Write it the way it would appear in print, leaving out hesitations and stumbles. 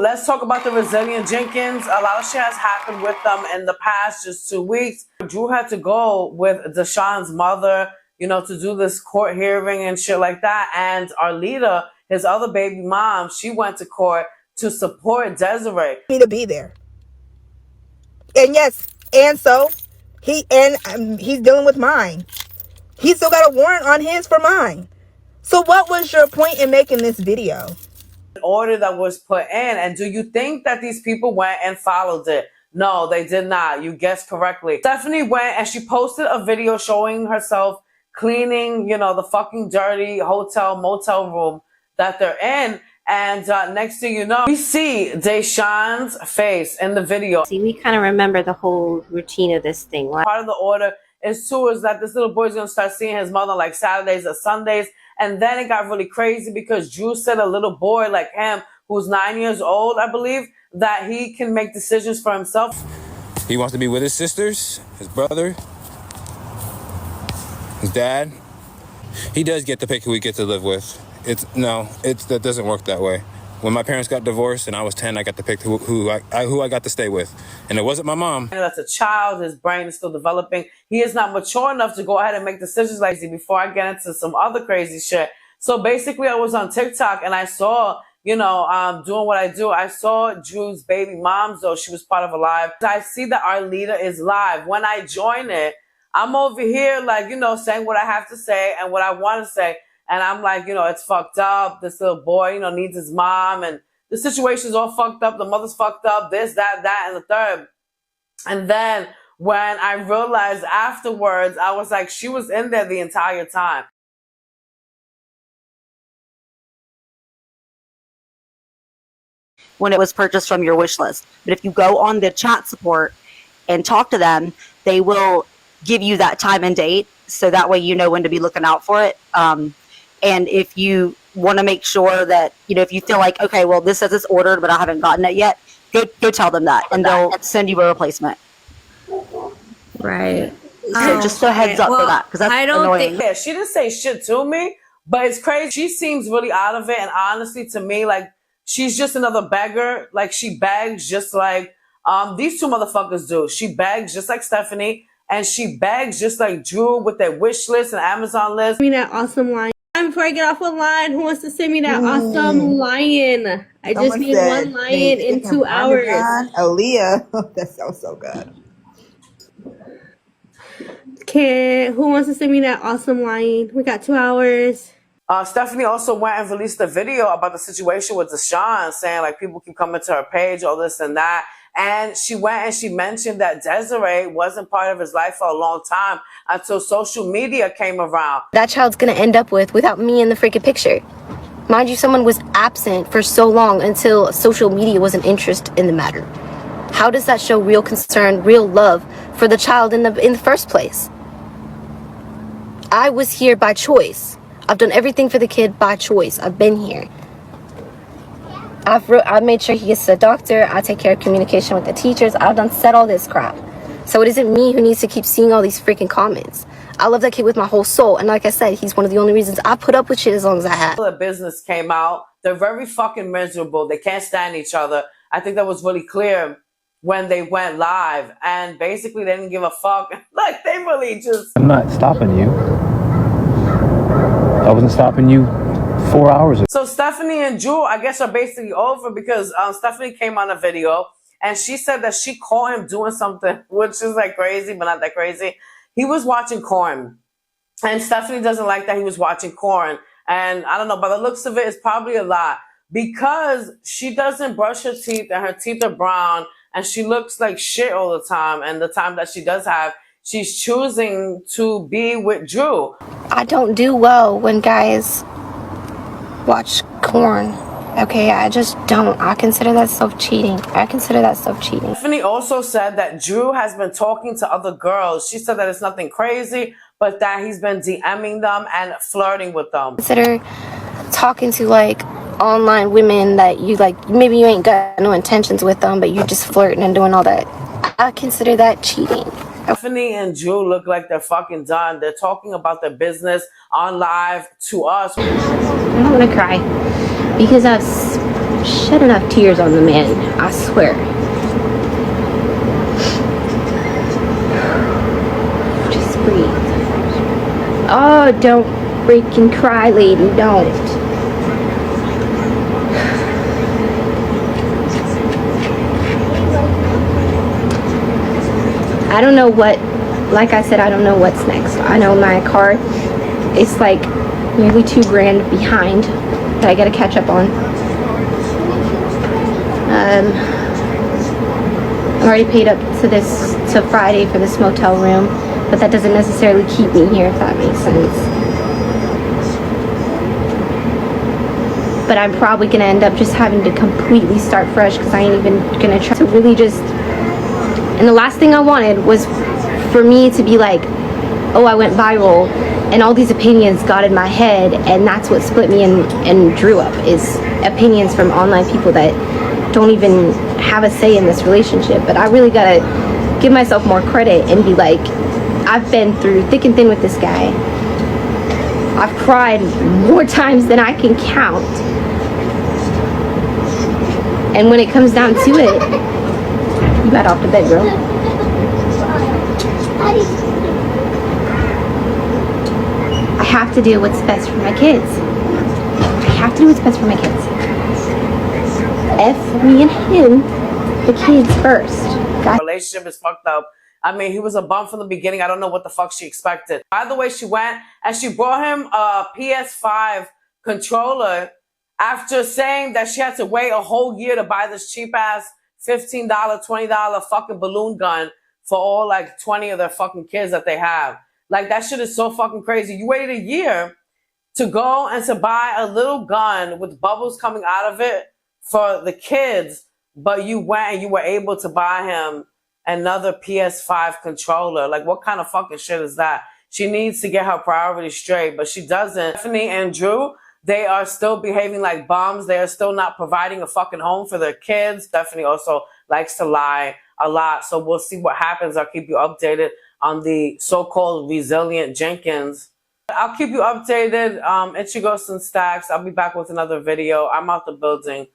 Let's talk about the resilient Jenkins. A lot of shit has happened with them in the past just 2 weeks. Drew had to go with Deshaun's mother, to do this court hearing and shit like that. And Arlita, his other baby mom, she went to court to support Desiree. To be there. And yes, and so he's dealing with mine. He still got a warrant on his for mine. So what was your point in making this video? Order that was put in, and do you think that these people went and followed it? No, they did not. You guessed correctly. Stephanie went and she posted a video showing herself cleaning, the fucking dirty motel room that they're in. And next thing you know, we see Deshaun's face in the video. See, we kind of remember the whole routine of this thing. Part of the order is that this little boy's going to start seeing his mother like Saturdays or Sundays. And then it got really crazy because Drew said a little boy like him, who's 9 years old, I believe, that he can make decisions for himself. He wants to be with his sisters, his brother, his dad. He does get to pick who he gets to live with. That doesn't work that way. When my parents got divorced and I was 10, I got to pick who I got to stay with. And it wasn't my mom. That's a child. His brain is still developing. He is not mature enough to go ahead and make decisions like this. Before I get into some other crazy shit. So basically I was on TikTok and I saw, doing what I do. I saw Drew's baby mom, though. She was part of a live. I see that Arlita is live. When I join it, I'm over here like, saying what I have to say and what I want to say. And I'm like, it's fucked up. This little boy, needs his mom. And the situation's all fucked up. The mother's fucked up. This, that, and the third. And then when I realized afterwards, I was like, she was in there the entire time. When it was purchased from your wish list. But if you go on the chat support and talk to them, they will give you that time and date. So that way you know when to be looking out for it. And if you want to make sure that, if you feel like, okay, well, this says it's ordered, but I haven't gotten it yet, go tell them that, and they'll send you a replacement. Right. So just a heads up for that, because that's annoying. Yeah, she didn't say shit to me, but it's crazy. She seems really out of it, and honestly, to me, like, she's just another beggar. Like, she begs just like these two motherfuckers do. She begs just like Stephanie, and she begs just like Drew with their wish list and Amazon list. I mean, that awesome line. Before I get off the line, who wants to send me that awesome lion? I just need one lion in 2 hours. Aaliyah, that sounds so good. Who wants to send me that awesome lion? We got 2 hours. Stephanie also went and released a video about the situation with Deshaun, saying like people keep coming to her page, all this and that. And she went and she mentioned that Desiree wasn't part of his life for a long time until social media came around. That child's gonna end up without me in the freaking picture. Mind you, someone was absent for so long until social media was an interest in the matter. How does that show real concern, real love for the child in the first place? I was here by choice. I've done everything for the kid by choice. I've been here. I've made sure he gets to the doctor. I take care of communication with the teachers. I've said all this crap. So it isn't me who needs to keep seeing all these freaking comments. I love that kid with my whole soul. And like I said, he's one of the only reasons I put up with shit as long as I have. The business came out. They're very fucking miserable. They can't stand each other. I think that was really clear when they went live. And basically they didn't give a fuck. Like they really just... I'm not stopping you. I wasn't stopping you 4 hours ago. So Stephanie and Drew, I guess, are basically over because Stephanie came on a video and she said that she caught him doing something, which is like crazy, but not that crazy. He was watching corn. And Stephanie doesn't like that he was watching corn. And I don't know, by the looks of it, it's probably a lot. Because she doesn't brush her teeth and her teeth are brown and she looks like shit all the time. And the time that she does have, she's choosing to be with Drew. I don't do well when guys watch corn. Okay, I just don't. I consider that self-cheating. Stephanie also said that Drew has been talking to other girls. She said that it's nothing crazy, but that he's been DMing them and flirting with them. Consider talking to like online women that you like, maybe you ain't got no intentions with them, but you're just flirting and doing all that. I consider that cheating. Stephanie and Drew look like they're fucking done. They're talking about their business on live to us. I'm gonna cry because that's shed enough tears on the man, I swear. Just breathe. Oh, don't freaking cry, lady, don't. I don't know what, like I said, I don't know what's next. I know my car is like nearly $2,000 behind that I gotta catch up on. I'm already paid up to Friday for this motel room, but that doesn't necessarily keep me here, if that makes sense. But I'm probably gonna end up just having to completely start fresh because I ain't even gonna try to really just. And the last thing I wanted was for me to be like, oh, I went viral and all these opinions got in my head, and that's what split me and Drew up, is opinions from online people that don't even have a say in this relationship. But I really gotta give myself more credit and be like, I've been through thick and thin with this guy. I've cried more times than I can count. And when it comes down to it, you got off the bed, girl. I have to do what's best for my kids. I have to do what's best for my kids. F me and him, the kids first. Relationship is fucked up. I mean, he was a bum from the beginning. I don't know what the fuck she expected. By the way, she went and she brought him a PS5 controller after saying that she had to wait a whole year to buy this cheap ass $15, $20 fucking balloon gun for all like 20 of their fucking kids that they have. Like, that shit is so fucking crazy. You waited a year to go and to buy a little gun with bubbles coming out of it for the kids, but you went and you were able to buy him another PS5 controller. Like, what kind of fucking shit is that? She needs to get her priorities straight, but she doesn't. Stephanie and Drew, they are still behaving like bums. They are still not providing a fucking home for their kids. Stephanie also likes to lie a lot. So we'll see what happens. I'll keep you updated on the so-called resilient Jenkins. I'll keep you updated. It's your Ghost and Stacks. I'll be back with another video. I'm out the building.